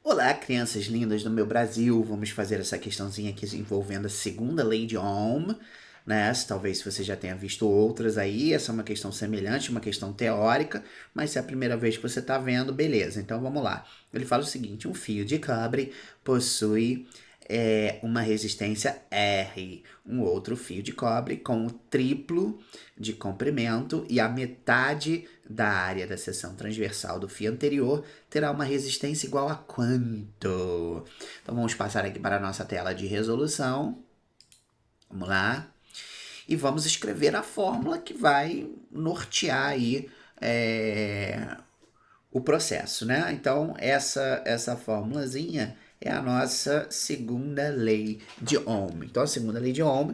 Olá, crianças lindas do meu Brasil. Vamos fazer essa questãozinha aqui envolvendo a segunda lei de Ohm, né? Talvez você já tenha visto outras aí. Essa é uma questão semelhante, uma questão teórica, mas se é a primeira vez que você está vendo, beleza. Então vamos lá. Ele fala o seguinte: um fio de cobre possui uma resistência R. Um outro fio de cobre com o triplo de comprimento e a metade da área da seção transversal do fio anterior terá uma resistência igual a quanto? Então vamos passar aqui para a nossa tela de resolução. Vamos lá. E vamos escrever a fórmula que vai nortear aí o processo, né? Então essa formulazinha é a nossa segunda lei de Ohm. Então a segunda lei de Ohm,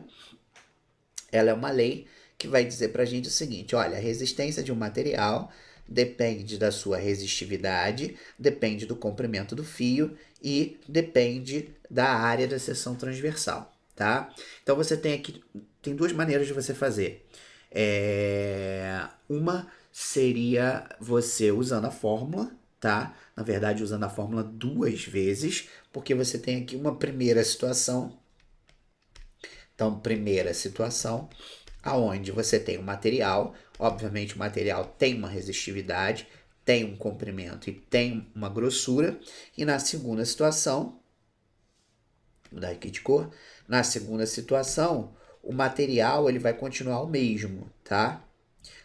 ela é uma lei que vai dizer para a gente o seguinte: olha, a resistência de um material depende da sua resistividade, depende do comprimento do fio e depende da área da seção transversal, tá? Então você tem duas maneiras de você fazer. Uma seria você usando a fórmula, tá? Na verdade, usando a fórmula duas vezes, porque você tem aqui uma primeira situação. Então, primeira situação, aonde você tem um material, obviamente o material tem uma resistividade, tem um comprimento e tem uma grossura, e na segunda situação, vou mudar aqui de cor, na segunda situação, o material ele vai continuar o mesmo, tá?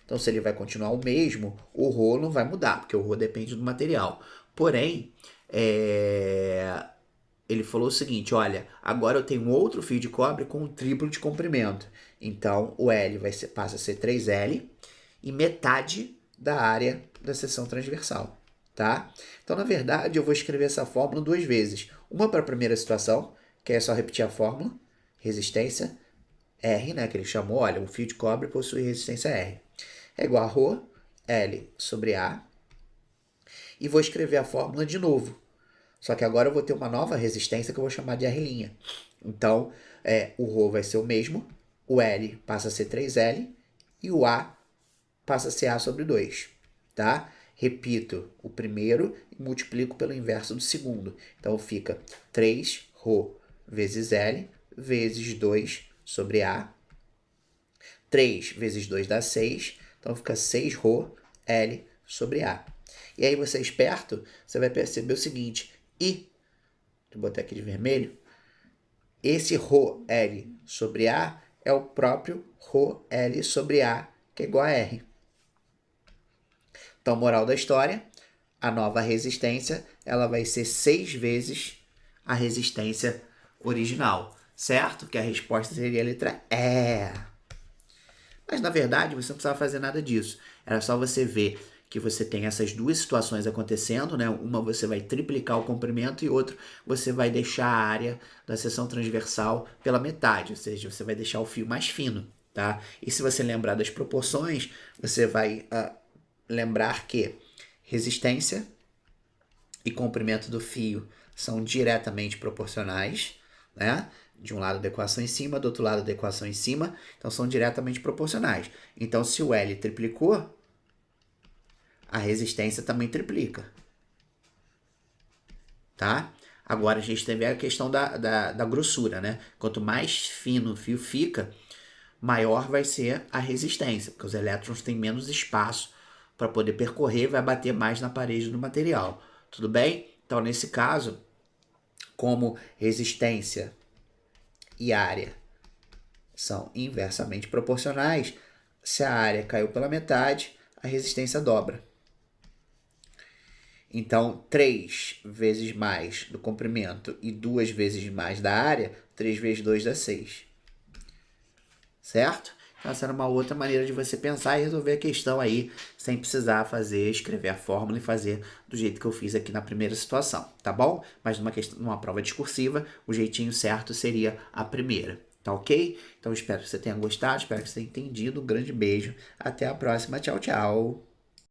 Então, se ele vai continuar o mesmo, o ρ não vai mudar, porque o ρ depende do material. Porém, ele falou o seguinte: olha, agora eu tenho um outro fio de cobre com o triplo de comprimento. Então o L passa a ser 3L e metade da área da seção transversal, tá? Então, na verdade, eu vou escrever essa fórmula duas vezes. Uma para a primeira situação, que é só repetir a fórmula, resistência R, né, que ele chamou, olha, um fio de cobre possui resistência R. É igual a ρ, L sobre A. E vou escrever a fórmula de novo. Só que agora eu vou ter uma nova resistência que eu vou chamar de R'. Então, o ρ vai ser o mesmo, o L passa a ser 3L e o A passa a ser A sobre 2, tá? Repito o primeiro e multiplico pelo inverso do segundo. Então, fica 3ρ vezes L vezes 2 sobre A. 3 vezes 2 dá 6, então fica 6ρ L sobre A. E aí você é esperto, você vai perceber o seguinte: deixa eu botar aqui de vermelho, esse ρL sobre A é o próprio ρL sobre A, que é igual a R. Então, moral da história, a nova resistência ela vai ser 6 vezes a resistência original, certo? Que a resposta seria a letra E. Mas, na verdade, você não precisava fazer nada disso. Era só você ver que você tem essas duas situações acontecendo, né? Uma você vai triplicar o comprimento e outra você vai deixar a área da seção transversal pela metade, ou seja, você vai deixar o fio mais fino, tá? E se você lembrar das proporções, você vai lembrar que resistência e comprimento do fio são diretamente proporcionais, né? De um lado da equação em cima, do outro lado da equação em cima, então são diretamente proporcionais. Então, se o L triplicou, a resistência também triplica, tá? Agora a gente tem a questão da grossura, né? Quanto mais fino o fio fica, maior vai ser a resistência, porque os elétrons têm menos espaço para poder percorrer e vai bater mais na parede do material. Tudo bem? Então, nesse caso, como resistência e área são inversamente proporcionais, se a área caiu pela metade, a resistência dobra. Então, 3 vezes mais do comprimento e 2 vezes mais da área, 3 vezes 2 dá 6. Certo? Então, essa era uma outra maneira de você pensar e resolver a questão aí, sem precisar escrever a fórmula e fazer do jeito que eu fiz aqui na primeira situação, tá bom? Mas numa prova discursiva, o jeitinho certo seria a primeira, tá ok? Então, espero que você tenha gostado, espero que você tenha entendido. Um grande beijo, até a próxima, tchau, tchau!